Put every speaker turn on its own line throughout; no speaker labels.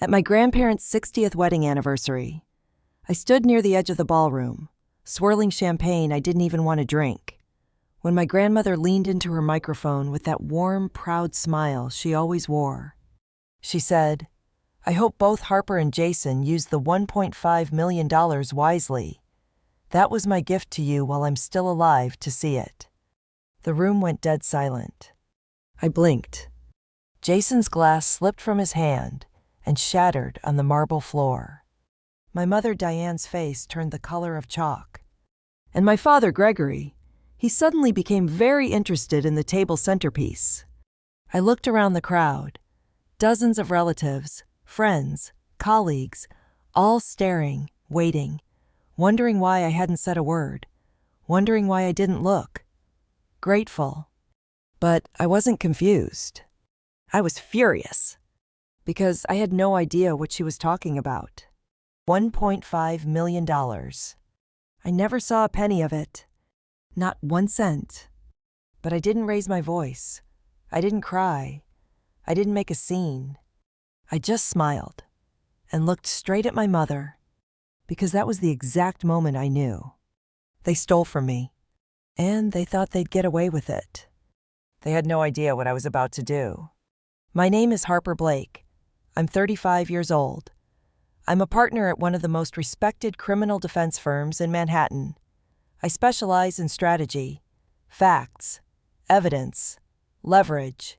At my grandparents' 60th wedding anniversary, I stood near the edge of the ballroom, swirling champagne I didn't even want to drink, when my grandmother leaned into her microphone with that warm, proud smile she always wore. She said, "I hope both Harper and Jason used the $1.5 million wisely. That was my gift to you while I'm still alive to see it." The room went dead silent. I blinked. Jason's glass slipped from his hand and shattered on the marble floor. My mother Diane's face turned the color of chalk. And my father Gregory, he suddenly became very interested in the table centerpiece. I looked around the crowd. Dozens of relatives, friends, colleagues, all staring, waiting, wondering why I hadn't said a word, wondering why I didn't look. Grateful. But I wasn't confused. I was furious, because I had no idea what she was talking about. $1.5 million. I never saw a penny of it. Not 1 cent. But I didn't raise my voice. I didn't cry. I didn't make a scene. I just smiled and looked straight at my mother, because that was the exact moment I knew. They stole from me, and they thought they'd get away with it. They had no idea what I was about to do. My name is Harper Blake. I'm 35 years old. I'm a partner at one of the most respected criminal defense firms in Manhattan. I specialize in strategy, facts, evidence, leverage,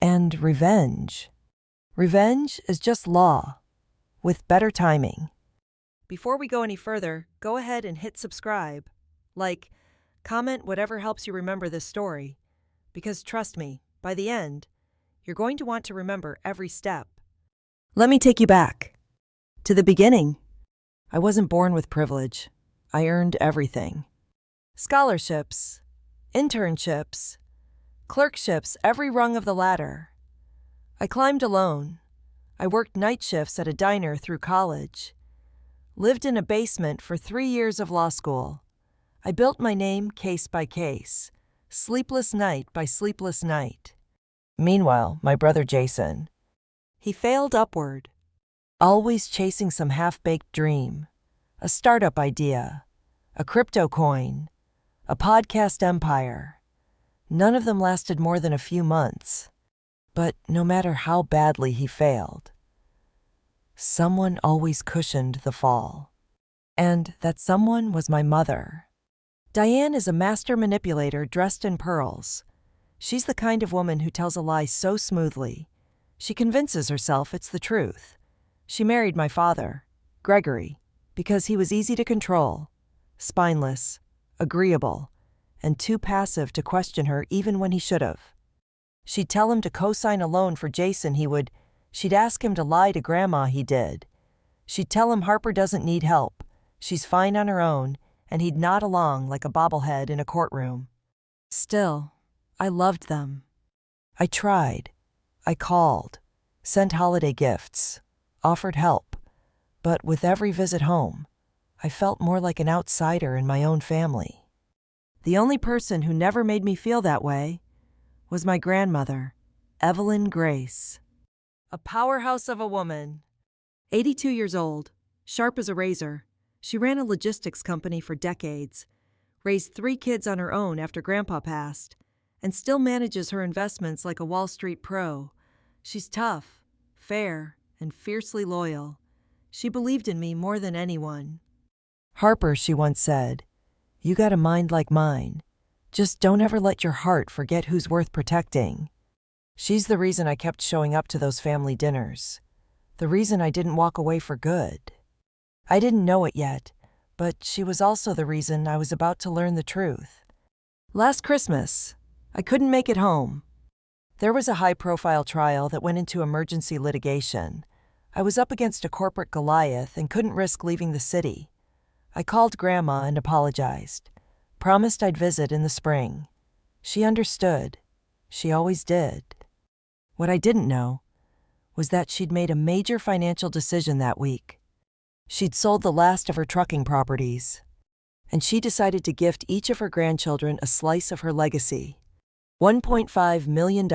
and revenge. Revenge is just law, with better timing. Before we go any further, go ahead and hit subscribe. Like, comment whatever helps you remember this story. Because trust me, by the end, you're going to want to remember every step. Let me take you back to the beginning. I wasn't born with privilege. I earned everything. Scholarships, internships, clerkships, every rung of the ladder. I climbed alone. I worked night shifts at a diner through college. Lived in a basement for 3 years of law school. I built my name case by case, sleepless night by sleepless night. Meanwhile, my brother Jason, he failed upward, always chasing some half-baked dream, a startup idea, a crypto coin, a podcast empire. None of them lasted more than a few months. But no matter how badly he failed, someone always cushioned the fall. And that someone was my mother. Diane is a master manipulator dressed in pearls. She's the kind of woman who tells a lie so smoothly, she convinces herself it's the truth. She married my father, Gregory, because he was easy to control, spineless, agreeable, and too passive to question her even when he should have. She'd tell him to co-sign a loan for Jason she'd ask him to lie to Grandma he did. She'd tell him Harper doesn't need help, she's fine on her own, and he'd nod along like a bobblehead in a courtroom. Still, I loved them. I tried. I called, sent holiday gifts, offered help, but with every visit home, I felt more like an outsider in my own family. The only person who never made me feel that way was my grandmother, Evelyn Grace. A powerhouse of a woman. 82 years old, sharp as a razor, she ran a logistics company for decades, raised 3 kids on her own after Grandpa passed, and still manages her investments like a Wall Street pro. She's tough, fair, and fiercely loyal. She believed in me more than anyone. Harper, she once said, "You got a mind like mine. Just don't ever let your heart forget who's worth protecting." She's the reason I kept showing up to those family dinners. The reason I didn't walk away for good. I didn't know it yet, but she was also the reason I was about to learn the truth. Last Christmas, I couldn't make it home. There was a high-profile trial that went into emergency litigation. I was up against a corporate Goliath and couldn't risk leaving the city. I called Grandma and apologized. Promised I'd visit in the spring. She understood. She always did. What I didn't know was that she'd made a major financial decision that week. She'd sold the last of her trucking properties, and she decided to gift each of her grandchildren a slice of her legacy. $1.5 million.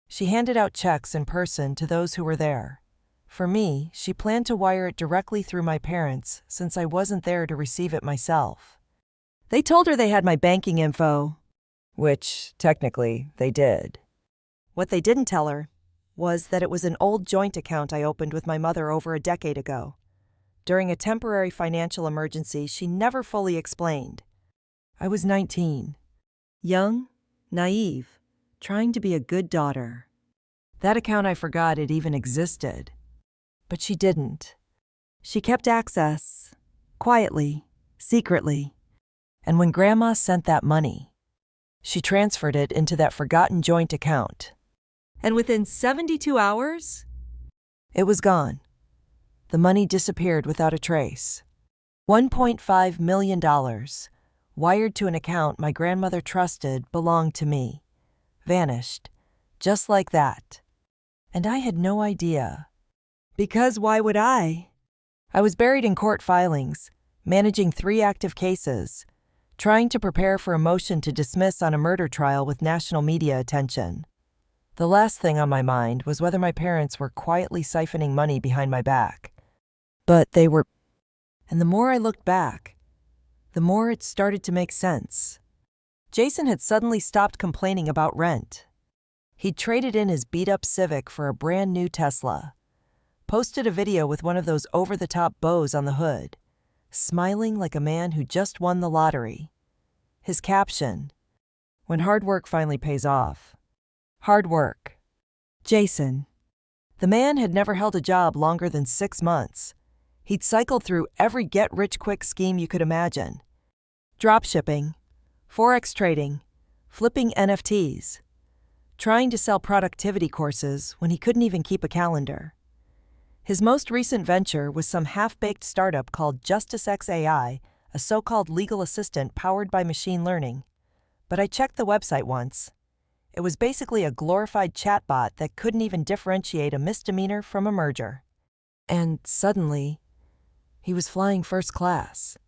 She handed out checks in person to those who were there. For me, she planned to wire it directly through my parents since I wasn't there to receive it myself. They told her they had my banking info, which, technically, they did. What they didn't tell her was that it was an old joint account I opened with my mother over a decade ago. During a temporary financial emergency she never fully explained. I was 19. Young, naive, trying to be a good daughter. That account I forgot it even existed. But she didn't. She kept access, quietly, secretly. And when Grandma sent that money, she transferred it into that forgotten joint account. And within 72 hours, it was gone. The money disappeared without a trace. $1.5 million, wired to an account my grandmother trusted belonged to me, vanished, just like that. And I had no idea. Because why would I? I was buried in court filings, managing 3 active cases, trying to prepare for a motion to dismiss on a murder trial with national media attention. The last thing on my mind was whether my parents were quietly siphoning money behind my back. But they were. And the more I looked back, the more it started to make sense. Jason had suddenly stopped complaining about rent. He'd traded in his beat-up Civic for a brand new Tesla, posted a video with one of those over-the-top bows on the hood, smiling like a man who just won the lottery. His caption, "When hard work finally pays off." Hard work. Jason. The man had never held a job longer than 6 months. He'd cycled through every get-rich-quick scheme you could imagine. Dropshipping, forex trading, flipping NFTs, trying to sell productivity courses when he couldn't even keep a calendar. His most recent venture was some half-baked startup called JusticeX AI, a so-called legal assistant powered by machine learning. But I checked the website once. It was basically a glorified chatbot that couldn't even differentiate a misdemeanor from a merger. And suddenly, he was flying first class.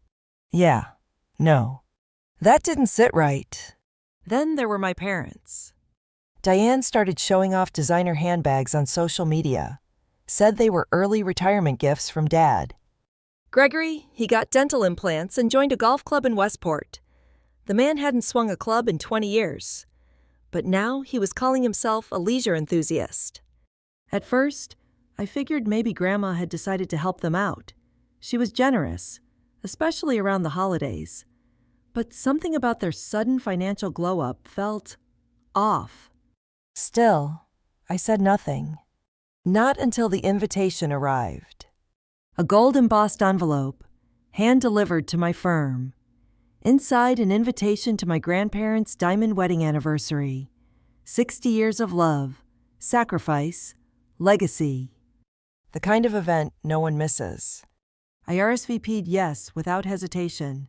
Yeah, no. That didn't sit right. Then there were my parents. Diane started showing off designer handbags on social media, said they were early retirement gifts from Dad. Gregory, he got dental implants and joined a golf club in Westport. The man hadn't swung a club in 20 years. But now he was calling himself a leisure enthusiast. At first, I figured maybe Grandma had decided to help them out. She was generous, especially around the holidays. But something about their sudden financial glow-up felt off. Still, I said nothing. Not until the invitation arrived. A gold-embossed envelope, hand-delivered to my firm. Inside, an invitation to my grandparents' diamond wedding anniversary. 60 years of love, sacrifice, legacy. The kind of event no one misses. I RSVP'd yes without hesitation.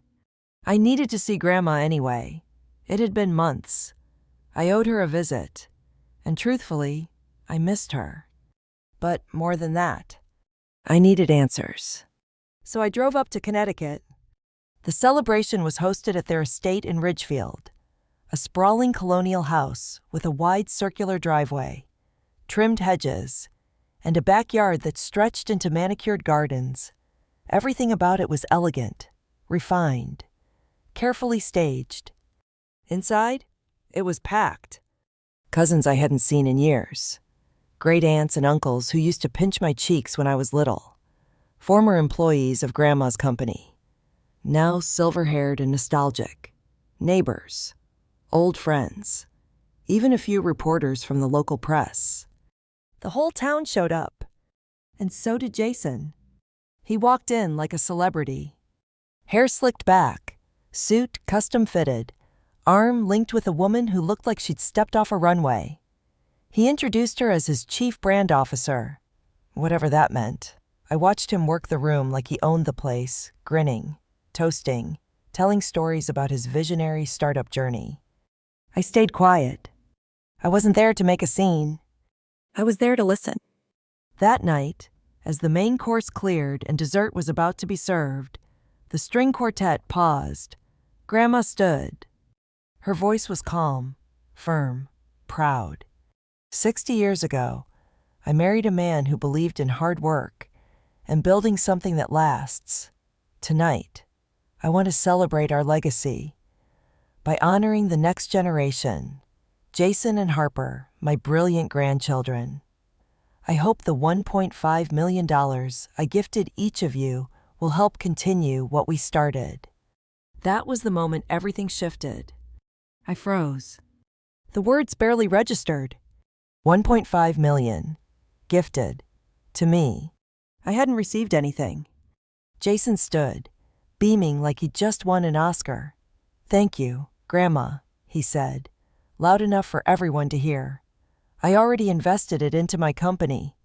I needed to see Grandma anyway. It had been months. I owed her a visit. And truthfully, I missed her. But more than that, I needed answers. So I drove up to Connecticut. The celebration was hosted at their estate in Ridgefield, a sprawling colonial house with a wide circular driveway, trimmed hedges, and a backyard that stretched into manicured gardens. Everything about it was elegant, refined, carefully staged. Inside, it was packed. Cousins I hadn't seen in years. Great aunts and uncles who used to pinch my cheeks when I was little. Former employees of Grandma's company. Now silver-haired and nostalgic. Neighbors. Old friends. Even a few reporters from the local press. The whole town showed up. And so did Jason. He walked in like a celebrity. Hair slicked back, suit custom-fitted, arm linked with a woman who looked like she'd stepped off a runway. He introduced her as his chief brand officer. Whatever that meant. I watched him work the room like he owned the place, grinning, toasting, telling stories about his visionary startup journey. I stayed quiet. I wasn't there to make a scene. I was there to listen. That night, as the main course cleared and dessert was about to be served, the string quartet paused. Grandma stood. Her voice was calm, firm, proud. 60 years ago, I married a man who believed in hard work and building something that lasts. Tonight, I want to celebrate our legacy by honoring the next generation, Jason and Harper, my brilliant grandchildren. I hope the $1.5 million I gifted each of you will help continue what we started. That was the moment everything shifted. I froze. The words barely registered. 1.5 million. Gifted. To me. I hadn't received anything. Jason stood, beaming like he'd just won an Oscar. "Thank you, Grandma," he said, loud enough for everyone to hear. "I already invested it into my company.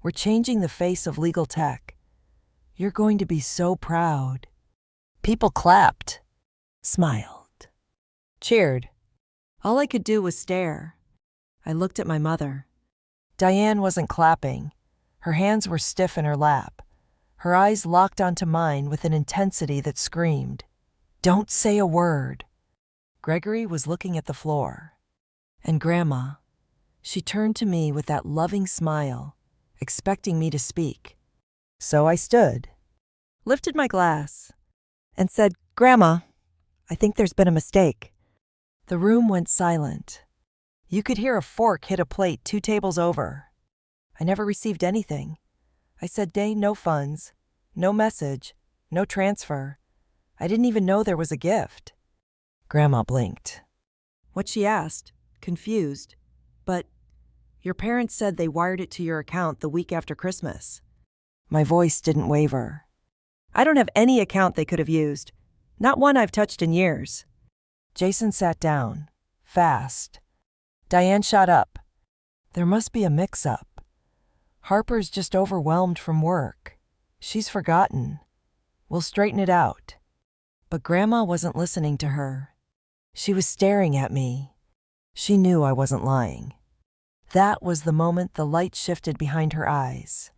We're changing the face of legal tech. You're going to be so proud." People clapped, smiled, cheered. All I could do was stare. I looked at my mother. Diane wasn't clapping. Her hands were stiff in her lap. Her eyes locked onto mine with an intensity that screamed, "Don't say a word." Gregory was looking at the floor. And Grandma, she turned to me with that loving smile, expecting me to speak. So I stood, lifted my glass, and said, "Grandma, I think there's been a mistake." The room went silent. You could hear a fork hit a plate 2 tables over. I never received anything. I said, no funds, no message, no transfer. I didn't even know there was a gift." Grandma blinked. What she asked, confused, "But your parents said they wired it to your account the week after Christmas." My voice didn't waver. "I don't have any account they could have used. Not one I've touched in years." Jason sat down, fast. Diane shot up. "There must be a mix-up. Harper's just overwhelmed from work. She's forgotten. We'll straighten it out." But Grandma wasn't listening to her. She was staring at me. She knew I wasn't lying. That was the moment the light shifted behind her eyes.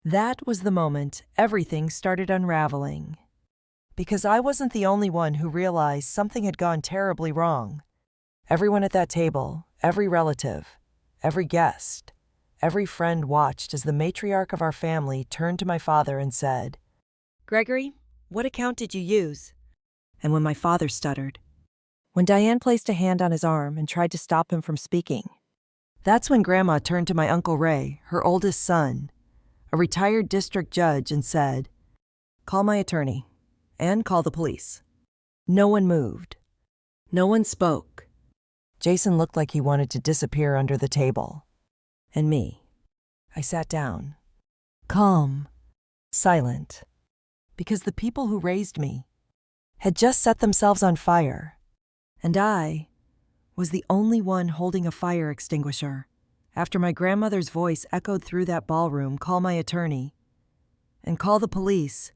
That was the moment everything started unraveling. Because I wasn't the only one who realized something had gone terribly wrong. Everyone at that table, every relative, every guest, every friend watched as the matriarch of our family turned to my father and said, "Gregory, what account did you use?" And when my father stuttered, when Diane placed a hand on his arm and tried to stop him from speaking, that's when Grandma turned to my Uncle Ray, her oldest son, a retired district judge, and said, "Call my attorney, and call the police." No one moved. No one spoke. Jason looked like he wanted to disappear under the table. And me. I sat down, calm, silent, because the people who raised me had just set themselves on fire, and I was the only one holding a fire extinguisher. After my grandmother's voice echoed through that ballroom, "Call my attorney," and "Call the police,"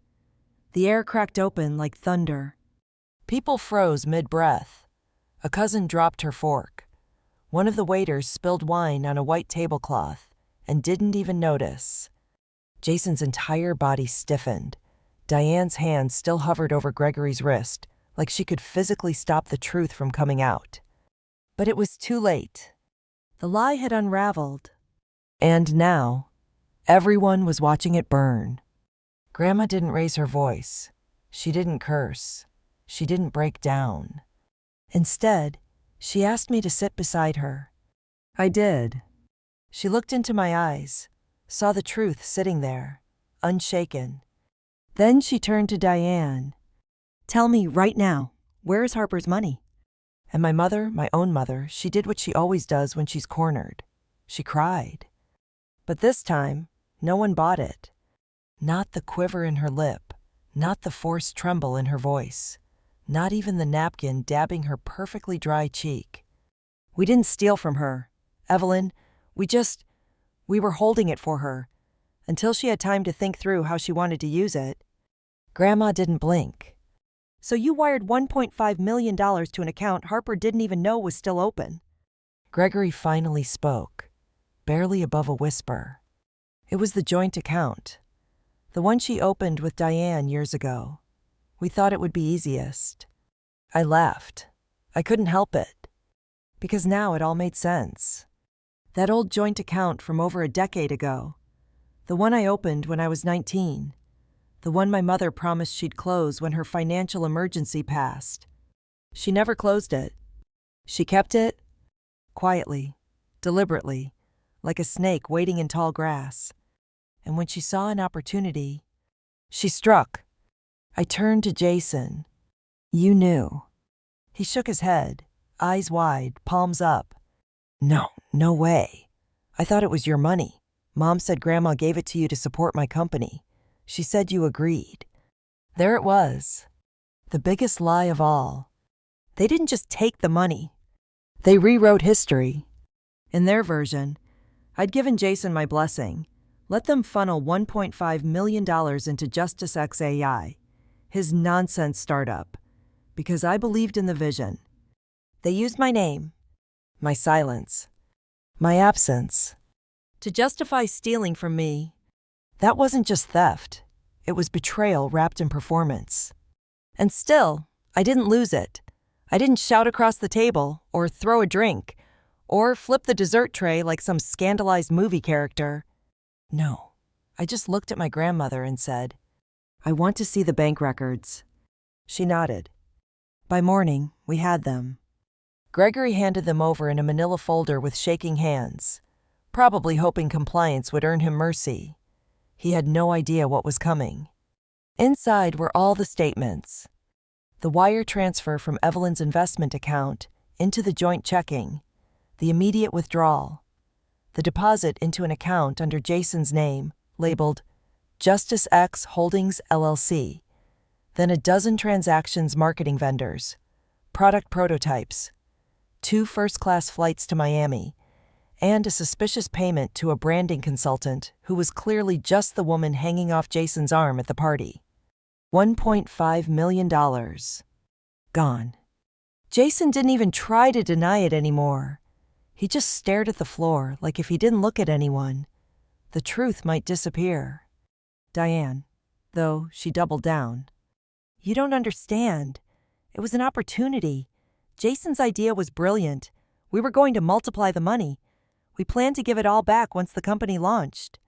the air cracked open like thunder. People froze mid-breath. A cousin dropped her fork. One of the waiters spilled wine on a white tablecloth and didn't even notice. Jason's entire body stiffened. Diane's hand still hovered over Gregory's wrist, like she could physically stop the truth from coming out. But it was too late. The lie had unraveled. And now, everyone was watching it burn. Grandma didn't raise her voice. She didn't curse. She didn't break down. Instead, she asked me to sit beside her. I did. She looked into my eyes, saw the truth sitting there, unshaken. Then she turned to Diane. "Tell me right now, where is Harper's money?" And my mother, my own mother, she did what she always does when she's cornered. She cried. But this time, no one bought it. Not the quiver in her lip, not the forced tremble in her voice, not even the napkin dabbing her perfectly dry cheek. "We didn't steal from her, Evelyn. We were holding it for her, until she had time to think through how she wanted to use it." Grandma didn't blink. "So you wired $1.5 million to an account Harper didn't even know was still open?" Gregory finally spoke, barely above a whisper. "It was the joint account, the one she opened with Diane years ago. We thought it would be easiest." I laughed. I couldn't help it, because now it all made sense. That old joint account from over a decade ago. The one I opened when I was 19. The one my mother promised she'd close when her financial emergency passed. She never closed it. She kept it quietly, deliberately, like a snake waiting in tall grass. And when she saw an opportunity, she struck. I turned to Jason. You knew. He shook his head, eyes wide, palms up. No way. I thought it was your money. Mom said Grandma gave it to you to support my company. She said you agreed. There it was. The biggest lie of all. They didn't just take the money. They rewrote history. In their version, I'd given Jason my blessing. Let them funnel $1.5 million into Justice X AI, his nonsense startup, because I believed in the vision. They used my name, my silence, my absence, to justify stealing from me. That wasn't just theft. It was betrayal wrapped in performance. And still, I didn't lose it. I didn't shout across the table, or throw a drink, or flip the dessert tray like some scandalized movie character. No, I just looked at my grandmother and said, I want to see the bank records. She nodded. By morning, we had them. Gregory handed them over in a manila folder with shaking hands, probably hoping compliance would earn him mercy. He had no idea what was coming. Inside were all the statements. The wire transfer from Evelyn's investment account into the joint checking, the immediate withdrawal, the deposit into an account under Jason's name, labeled Justice X Holdings LLC, then a dozen transactions marketing vendors, product prototypes, 2 first-class flights to Miami, and a suspicious payment to a branding consultant who was clearly just the woman hanging off Jason's arm at the party. $1.5 million. Gone. Jason didn't even try to deny it anymore. He just stared at the floor like if he didn't look at anyone, the truth might disappear. Diane, though, she doubled down. You don't understand. It was an opportunity. Jason's idea was brilliant. We were going to multiply the money. We planned to give it all back once the company launched.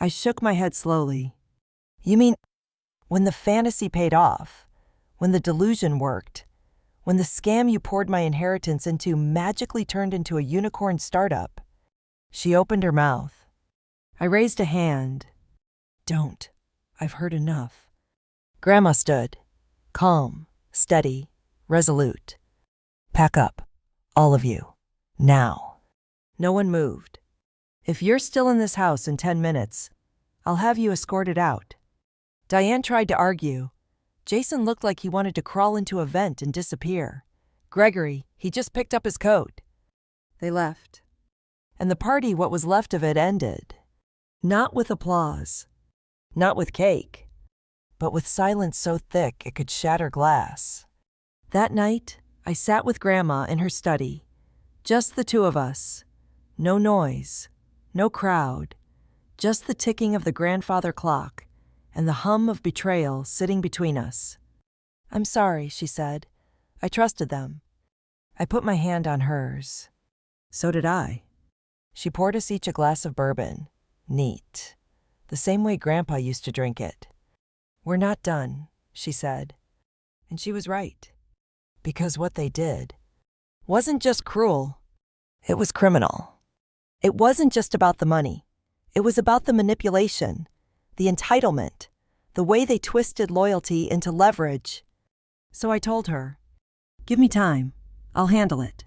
I shook my head slowly. You mean, when the fantasy paid off, when the delusion worked, when the scam you poured my inheritance into magically turned into a unicorn startup? She opened her mouth. I raised a hand. Don't. I've heard enough. Grandma stood, calm, steady, resolute. Pack up, all of you, now. No one moved. If you're still in this house in 10 minutes, I'll have you escorted out. Diane tried to argue. Jason looked like he wanted to crawl into a vent and disappear. Gregory, he just picked up his coat. They left. And the party, what was left of it, ended. Not with applause. Not with cake. But with silence so thick it could shatter glass. That night, I sat with Grandma in her study. Just the two of us. No noise. No crowd. Just the ticking of the grandfather clock and the hum of betrayal sitting between us. I'm sorry, she said. I trusted them. I put my hand on hers. So did I. She poured us each a glass of bourbon. Neat. The same way Grandpa used to drink it. We're not done, she said. And she was right. Because what they did wasn't just cruel. It was criminal. It wasn't just about the money. It was about the manipulation, the entitlement, the way they twisted loyalty into leverage. So I told her, give me time. I'll handle it.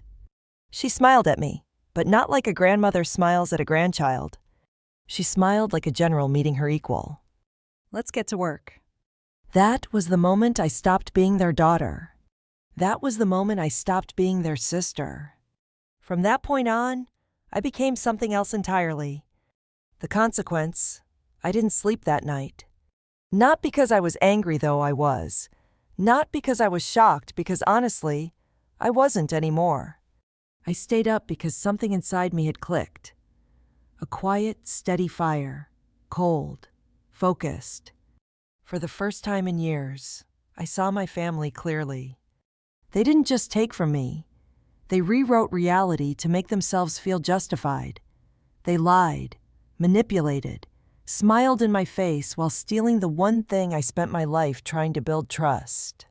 She smiled at me, but not like a grandmother smiles at a grandchild. She smiled like a general meeting her equal. Let's get to work. That was the moment I stopped being their daughter. That was the moment I stopped being their sister. From that point on, I became something else entirely. The consequence, I didn't sleep that night. Not because I was angry, though I was. Not because I was shocked, because honestly, I wasn't anymore. I stayed up because something inside me had clicked. A quiet, steady fire, cold, focused. For the first time in years, I saw my family clearly. They didn't just take from me. They rewrote reality to make themselves feel justified. They lied, manipulated, smiled in my face while stealing the one thing I spent my life trying to build trust.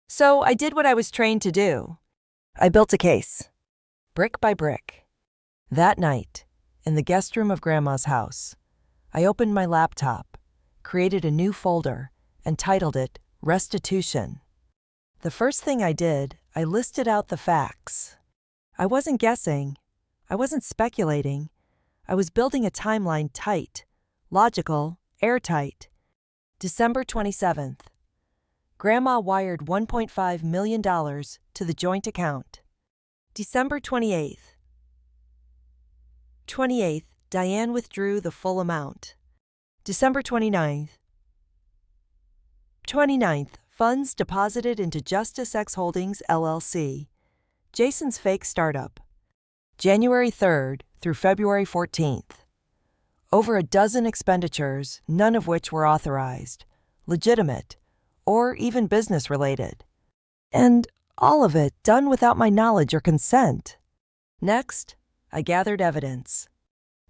So I did what I was trained to do. I built a case, brick by brick. That night, in the guest room of Grandma's house, I opened my laptop, created a new folder, and titled it Restitution. The first thing I did, I listed out the facts. I wasn't guessing. I wasn't speculating. I was building a timeline tight, logical, airtight. December 27th. Grandma wired $1.5 million to the joint account. December 28th. 28th, Diane withdrew the full amount. December 29th. 29th, funds deposited into Justice X Holdings, LLC, Jason's fake startup. January 3rd through February 14th. Over a dozen expenditures, none of which were authorized, legitimate, or even business-related. And all of it done without my knowledge or consent. Next, I gathered evidence.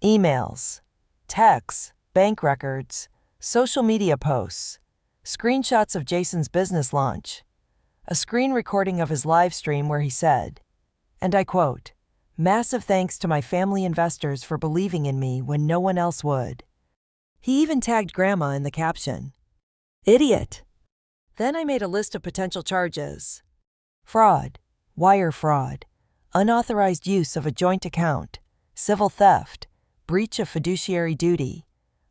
Emails, texts, bank records, social media posts, screenshots of Jason's business launch, a screen recording of his live stream where he said, and I quote, "Massive thanks to my family investors for believing in me when no one else would." He even tagged Grandma in the caption. Idiot. Then I made a list of potential charges. Fraud, wire fraud, unauthorized use of a joint account, civil theft, breach of fiduciary duty,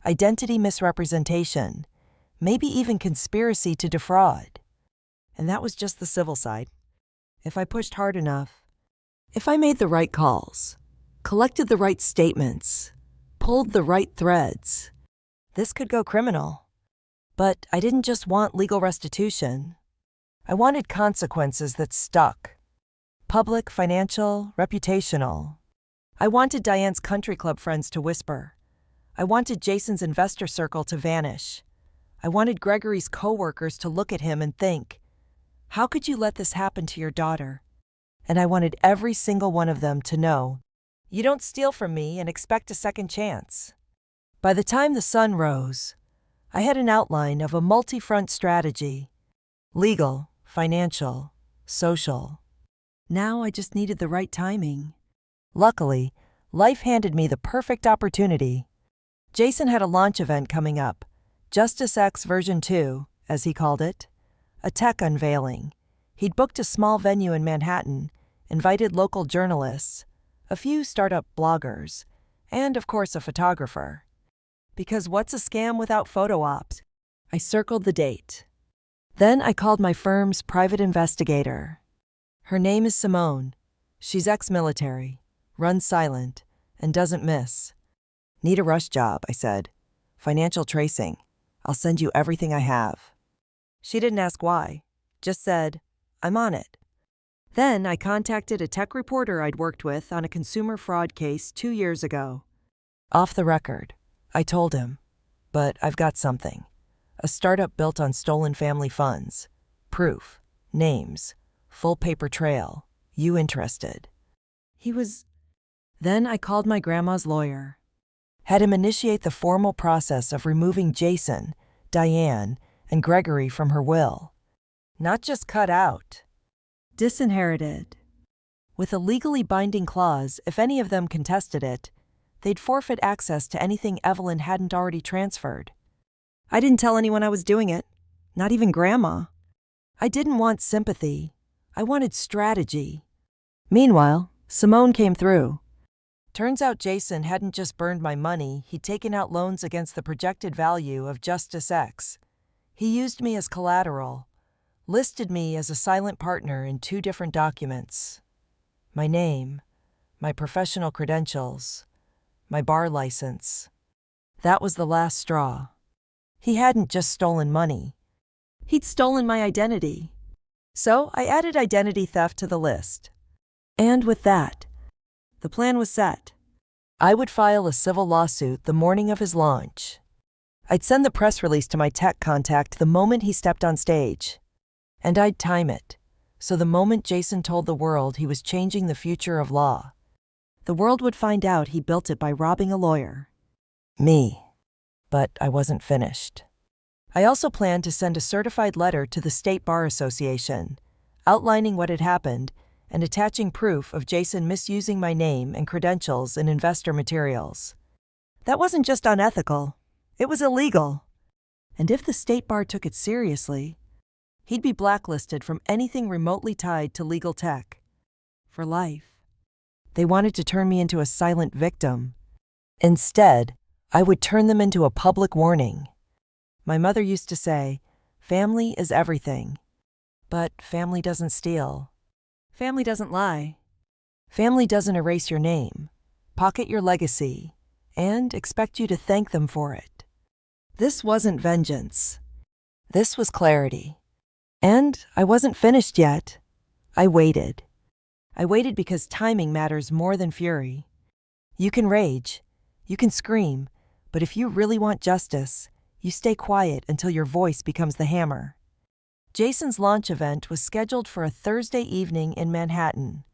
identity misrepresentation, maybe even conspiracy to defraud. And that was just the civil side. If I pushed hard enough, if I made the right calls, collected the right statements, pulled the right threads, this could go criminal. But I didn't just want legal restitution. I wanted consequences that stuck. Public, financial, reputational. I wanted Diane's country club friends to whisper. I wanted Jason's investor circle to vanish. I wanted Gregory's coworkers to look at him and think, how could you let this happen to your daughter? And I wanted every single one of them to know, you don't steal from me and expect a second chance. By the time the sun rose, I had an outline of a multi-front strategy. Legal, financial, social. Now I just needed the right timing. Luckily, life handed me the perfect opportunity. Jason had a launch event coming up, Justice X version 2, as he called it, a tech unveiling. He'd booked a small venue in Manhattan, invited local journalists, a few startup bloggers, and of course a photographer. Because what's a scam without photo ops? I circled the date. Then I called my firm's private investigator. Her name is Simone. She's ex-military, runs silent, and doesn't miss. Need a rush job, I said. Financial tracing. I'll send you everything I have. She didn't ask why, just said, I'm on it. Then I contacted a tech reporter I'd worked with on a consumer fraud case 2 years ago. Off the record, I told him, but I've got something. A startup built on stolen family funds. Proof, names, full paper trail. You interested? Then I called my grandma's lawyer. Had him initiate the formal process of removing Jason, Diane, and Gregory from her will. Not just cut out. Disinherited. With a legally binding clause, if any of them contested it, they'd forfeit access to anything Evelyn hadn't already transferred. I didn't tell anyone I was doing it, not even Grandma. I didn't want sympathy. I wanted strategy. Meanwhile, Simone came through. Turns out Jason hadn't just burned my money, he'd taken out loans against the projected value of Justice X. He used me as collateral, listed me as a silent partner in 2 different documents. My name, my professional credentials, my bar license. That was the last straw. He hadn't just stolen money. He'd stolen my identity. So I added identity theft to the list. And with that, the plan was set. I would file a civil lawsuit the morning of his launch. I'd send the press release to my tech contact the moment he stepped on stage. And I'd time it, so the moment Jason told the world he was changing the future of law, The world would find out he built it by robbing a lawyer. Me. But I wasn't finished. I also planned to send a certified letter to the State Bar Association, outlining what had happened and attaching proof of Jason misusing my name and credentials in investor materials. That wasn't just unethical, it was illegal. And if the State Bar took it seriously, he'd be blacklisted from anything remotely tied to legal tech. For life. They wanted to turn me into a silent victim. Instead, I would turn them into a public warning. My mother used to say, family is everything. But family doesn't steal. Family doesn't lie. Family doesn't erase your name, pocket your legacy, and expect you to thank them for it. This wasn't vengeance. This was clarity. And I wasn't finished yet. I waited. I waited because timing matters more than fury. You can rage, you can scream, but if you really want justice, you stay quiet until your voice becomes the hammer. Jason's launch event was scheduled for a Thursday evening in Manhattan.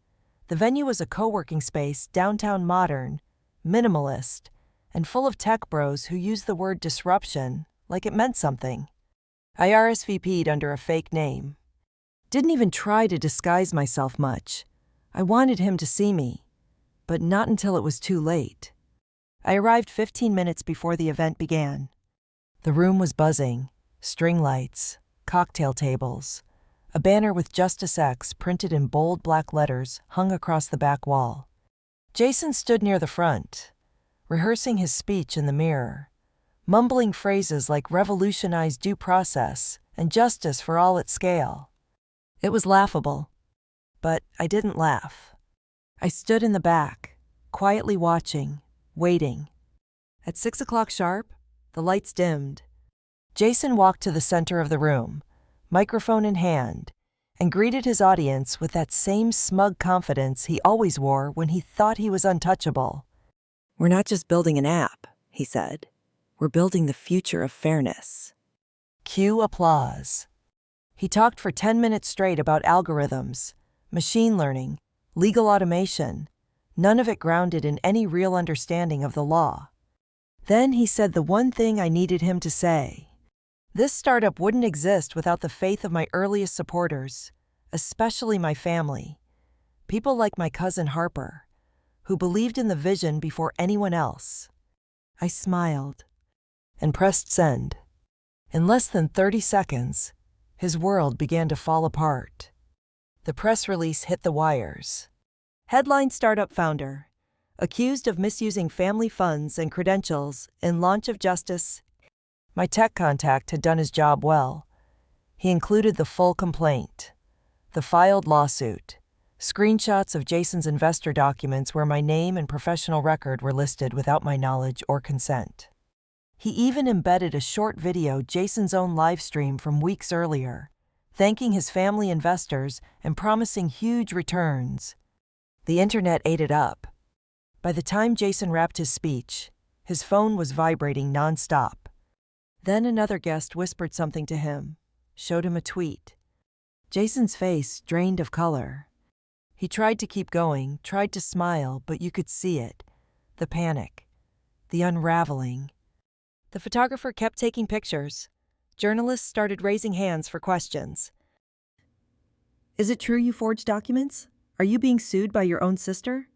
The venue was a co-working space, downtown modern, minimalist, and full of tech bros who used the word disruption like it meant something. I RSVP'd under a fake name. Didn't even try to disguise myself much. I wanted him to see me, but not until it was too late. I arrived 15 minutes before the event began. The room was buzzing, string lights, cocktail tables. A banner with Justice X printed in bold black letters hung across the back wall. Jason stood near the front, rehearsing his speech in the mirror, mumbling phrases like revolutionize due process and justice for all at scale. It was laughable, but I didn't laugh. I stood in the back, quietly watching, waiting. At 6 o'clock sharp, the lights dimmed. Jason walked to the center of the room, microphone in hand, and greeted his audience with that same smug confidence he always wore when he thought he was untouchable. "We're not just building an app," he said. "We're building the future of fairness." Cue applause. He talked for 10 minutes straight about algorithms, machine learning, legal automation, none of it grounded in any real understanding of the law. Then he said the one thing I needed him to say. This startup wouldn't exist without the faith of my earliest supporters, especially my family. People like my cousin Harper, who believed in the vision before anyone else. I smiled and pressed send. In less than 30 seconds, his world began to fall apart. The press release hit the wires. Headline: Startup founder accused of misusing family funds and credentials in launch of justice. My tech contact had done his job well. He included the full complaint, the filed lawsuit, screenshots of Jason's investor documents where my name and professional record were listed without my knowledge or consent. He even embedded a short video Jason's own live stream from weeks earlier, thanking his family investors and promising huge returns. The internet ate it up. By the time Jason wrapped his speech, his phone was vibrating nonstop. Then another guest whispered something to him, showed him a tweet. Jason's face drained of color. He tried to keep going, tried to smile, but you could see it. The panic, the unraveling. The photographer kept taking pictures. Journalists started raising hands for questions. Is it true you forged documents? Are you being sued by your own sister?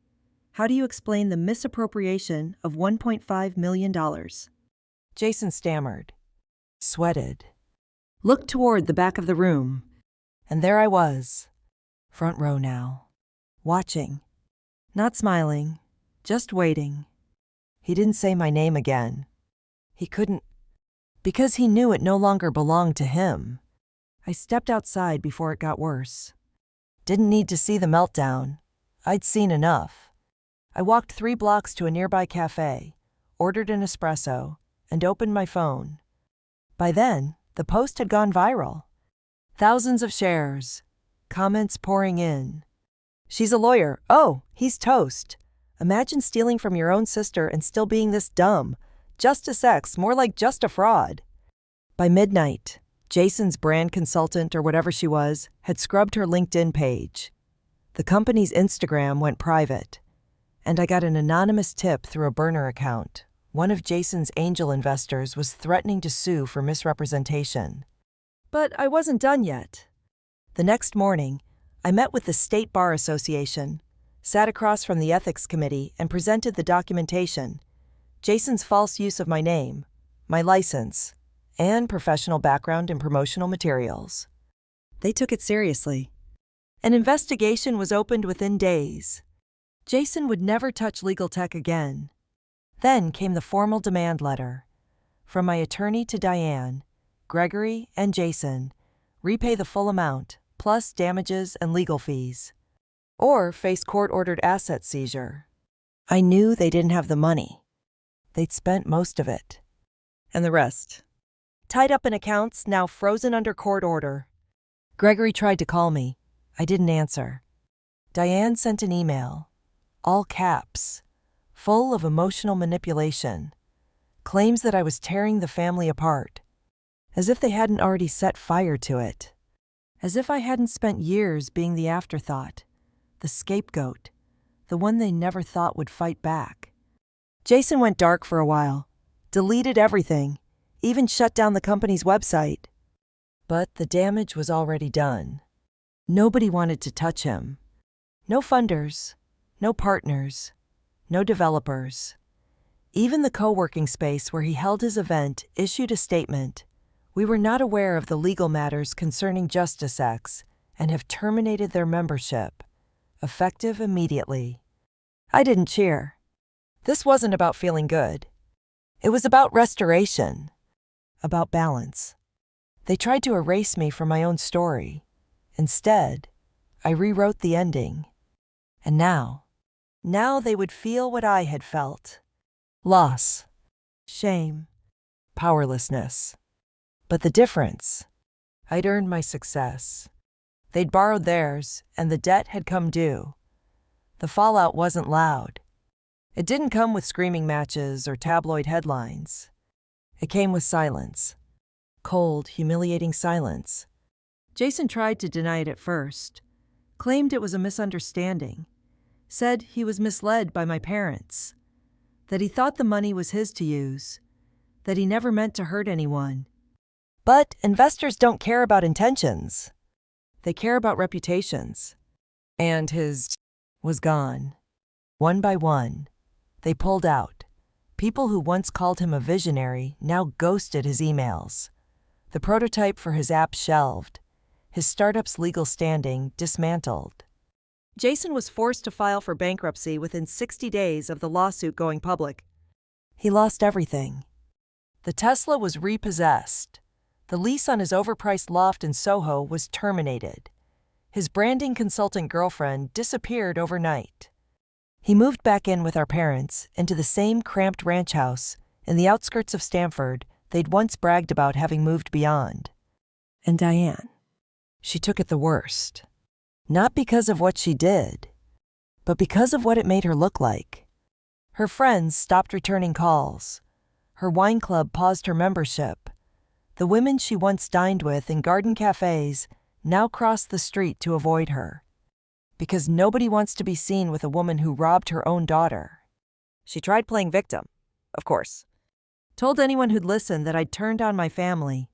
How do you explain the misappropriation of $1.5 million? Jason stammered, sweated, looked toward the back of the room, and there I was, front row now, watching, not smiling, just waiting. He didn't say my name again. He couldn't, because he knew it no longer belonged to him. I stepped outside before it got worse. Didn't need to see the meltdown. I'd seen enough. I walked 3 blocks to a nearby cafe, ordered an espresso, and opened my phone. By then, the post had gone viral. Thousands of shares, comments pouring in. She's a lawyer. Oh, he's toast. Imagine stealing from your own sister and still being this dumb. Justice X, more like just a fraud. By midnight, Jason's brand consultant, or whatever she was, had scrubbed her LinkedIn page. The company's Instagram went private, And I got an anonymous tip through a burner account. One of Jason's angel investors was threatening to sue for misrepresentation. But I wasn't done yet. The next morning, I met with the State Bar Association, sat across from the ethics committee, and presented the documentation: Jason's false use of my name, my license, and professional background in promotional materials. They took it seriously. An investigation was opened within days. Jason would never touch legal tech again. Then came the formal demand letter. From my attorney to Diane, Gregory, and Jason, repay the full amount, plus damages and legal fees, or face court-ordered asset seizure. I knew they didn't have the money. They'd spent most of it. And the rest, tied up in accounts now frozen under court order. Gregory tried to call me. I didn't answer. Diane sent an email, all caps, full of emotional manipulation, claims that I was tearing the family apart, as if they hadn't already set fire to it, as if I hadn't spent years being the afterthought, the scapegoat, the one they never thought would fight back. Jason went dark for a while, deleted everything, even shut down the company's website. But the damage was already done. Nobody wanted to touch him. No funders, no partners, no developers. Even the co-working space where he held his event issued a statement: "We were not aware of the legal matters concerning Justice X and have terminated their membership, effective immediately." I didn't cheer. This wasn't about feeling good. It was about restoration, about balance. They tried to erase me from my own story. Instead, I rewrote the ending. And now they would feel what I had felt: loss, shame, powerlessness. But the difference: I'd earned my success. They'd borrowed theirs, and the debt had come due. The fallout wasn't loud. It didn't come with screaming matches or tabloid headlines. It came with silence. Cold, humiliating silence. Jason tried to deny it at first, claimed it was a misunderstanding, said he was misled by my parents, that he thought the money was his to use, that he never meant to hurt anyone. But investors don't care about intentions. They care about reputations. And his was gone. One by one, they pulled out. People who once called him a visionary now ghosted his emails. The prototype for his app shelved. His startup's legal standing dismantled. Jason was forced to file for bankruptcy within 60 days of the lawsuit going public. He lost everything. The Tesla was repossessed. The lease on his overpriced loft in Soho was terminated. His branding consultant girlfriend disappeared overnight. He moved back in with our parents into the same cramped ranch house in the outskirts of Stamford they'd once bragged about having moved beyond. And Diane, she took it the worst. Not because of what she did, but because of what it made her look like. Her friends stopped returning calls. Her wine club paused her membership. The women she once dined with in garden cafes now crossed the street to avoid her. Because nobody wants to be seen with a woman who robbed her own daughter. She tried playing victim, of course. Told anyone who'd listen that I'd turned on my family,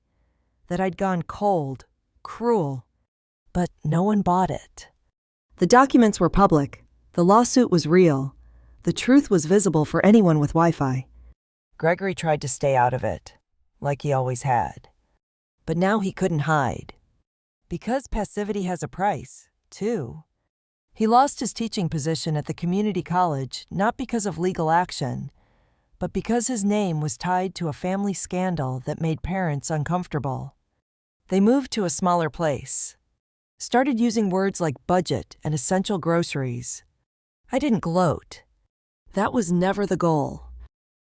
that I'd gone cold, cruel, but no one bought it. The documents were public. The lawsuit was real. The truth was visible for anyone with Wi-Fi. Gregory tried to stay out of it, like he always had. But now he couldn't hide. Because passivity has a price, too. He lost his teaching position at the community college not because of legal action, but because his name was tied to a family scandal that made parents uncomfortable. They moved to a smaller place. Started using words like budget and essential groceries. I didn't gloat. That was never the goal.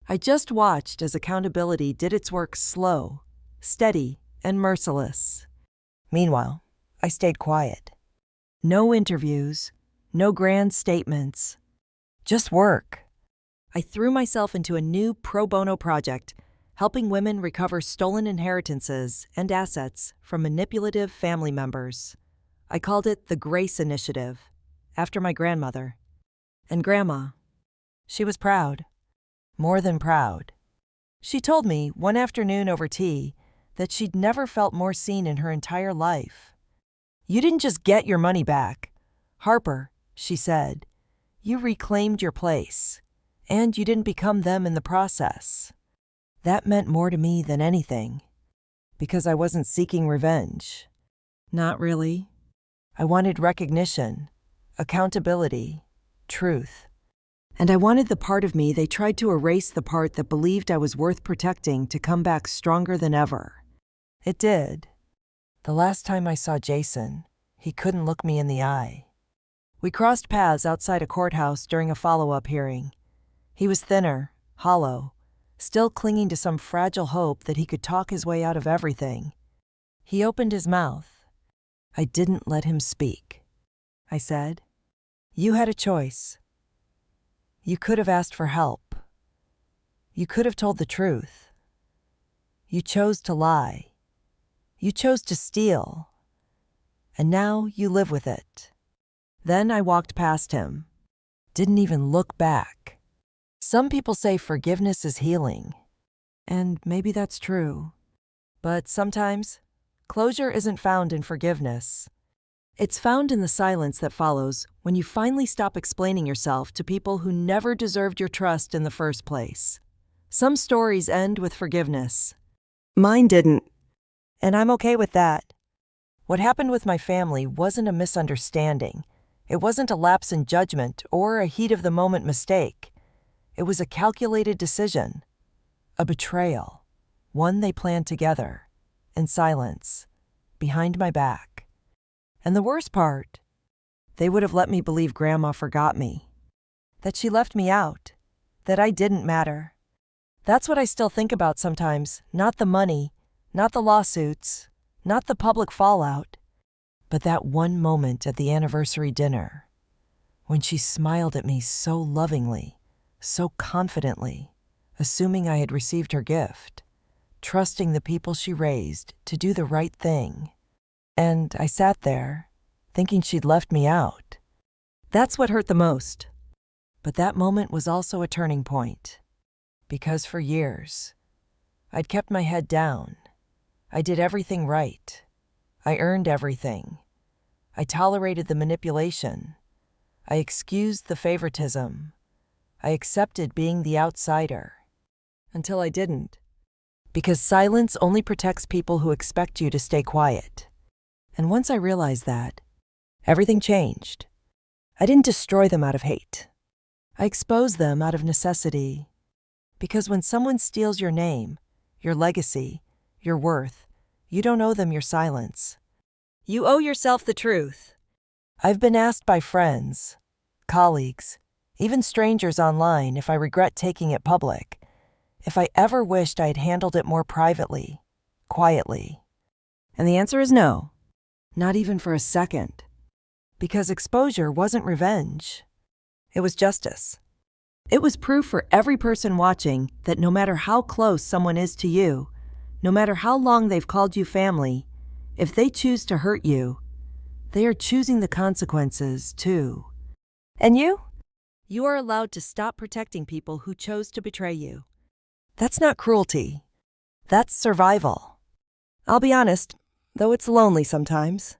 I just watched as accountability did its work slow, steady, and merciless. Meanwhile, I stayed quiet. No interviews, no grand statements, just work. I threw myself into a new pro bono project, helping women recover stolen inheritances and assets from manipulative family members. I called it the Grace Initiative, after my grandmother. And Grandma, She was proud. More than proud. She told me one afternoon over tea that she'd never felt more seen in her entire life. "You didn't just get your money back, Harper," she said. "You reclaimed your place, and you didn't become them in the process." That meant more to me than anything, because I wasn't seeking revenge. Not really. I wanted recognition, accountability, truth. And I wanted the part of me they tried to erase, the part that believed I was worth protecting, to come back stronger than ever. It did. The last time I saw Jason, he couldn't look me in the eye. We crossed paths outside a courthouse during a follow-up hearing. He was thinner, hollow, still clinging to some fragile hope that he could talk his way out of everything. He opened his mouth. I didn't let him speak. I said, "You had a choice. You could have asked for help. You could have told the truth. You chose to lie. You chose to steal. And now you live with it." Then I walked past him. Didn't even look back. Some people say forgiveness is healing. And maybe that's true. But sometimes, closure isn't found in forgiveness. It's found in the silence that follows when you finally stop explaining yourself to people who never deserved your trust in the first place. Some stories end with forgiveness. Mine didn't. And I'm okay with that. What happened with my family wasn't a misunderstanding. It wasn't a lapse in judgment or a heat-of-the-moment mistake. It was a calculated decision. A betrayal. One they planned together, in silence, behind my back. And the worst part, they would have let me believe Grandma forgot me. That she left me out. That I didn't matter. That's what I still think about sometimes. Not the money, not the lawsuits, not the public fallout, but that one moment at the anniversary dinner, when she smiled at me so lovingly, so confidently, assuming I had received her gift, trusting the people she raised to do the right thing. And I sat there, thinking she'd left me out. That's what hurt the most. But that moment was also a turning point. Because for years, I'd kept my head down. I did everything right. I earned everything. I tolerated the manipulation. I excused the favoritism. I accepted being the outsider. Until I didn't. Because silence only protects people who expect you to stay quiet. And once I realized that, everything changed. I didn't destroy them out of hate. I exposed them out of necessity. Because when someone steals your name, your legacy, your worth, you don't owe them your silence. You owe yourself the truth. I've been asked by friends, colleagues, even strangers online if I regret taking it public, if I ever wished I had handled it more privately, quietly. And the answer is no. Not even for a second. Because exposure wasn't revenge. It was justice. It was proof for every person watching that no matter how close someone is to you, no matter how long they've called you family, if they choose to hurt you, they are choosing the consequences too. And you? You are allowed to stop protecting people who chose to betray you. That's not cruelty. That's survival. I'll be honest, though it's lonely sometimes.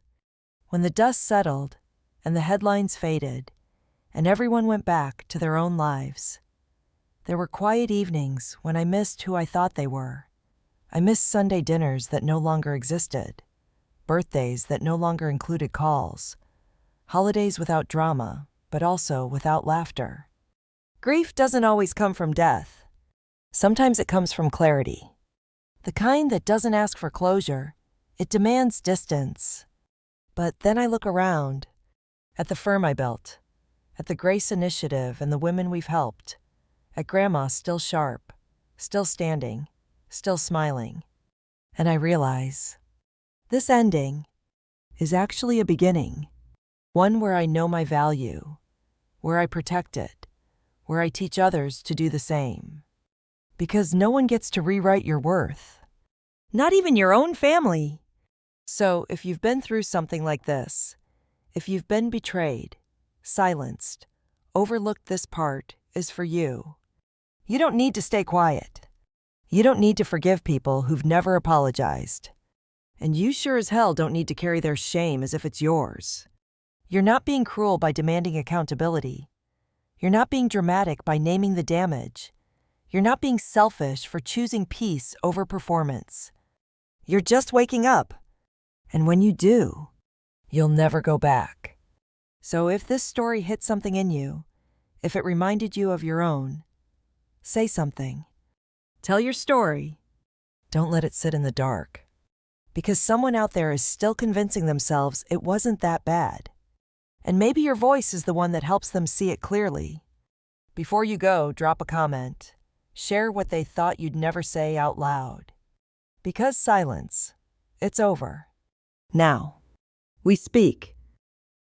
When the dust settled and the headlines faded and everyone went back to their own lives, there were quiet evenings when I missed who I thought they were. I missed Sunday dinners that no longer existed, birthdays that no longer included calls, holidays without drama, but also without laughter. Grief doesn't always come from death. Sometimes it comes from clarity. The kind that doesn't ask for closure, it demands distance. But then I look around, at the firm I built, at the Grace Initiative and the women we've helped, at Grandma still sharp, still standing, still smiling. And I realize, this ending is actually a beginning. One where I know my value, where I protect it, where I teach others to do the same. Because no one gets to rewrite your worth. Not even your own family. So if you've been through something like this, if you've been betrayed, silenced, overlooked, this part is for you. You don't need to stay quiet. You don't need to forgive people who've never apologized. And you sure as hell don't need to carry their shame as if it's yours. You're not being cruel by demanding accountability. You're not being dramatic by naming the damage. You're not being selfish for choosing peace over performance. You're just waking up. And when you do, you'll never go back. So if this story hit something in you, if it reminded you of your own, say something. Tell your story. Don't let it sit in the dark. Because someone out there is still convincing themselves it wasn't that bad. And maybe your voice is the one that helps them see it clearly. Before you go, drop a comment. Share what they thought you'd never say out loud. Because silence, it's over. Now, we speak.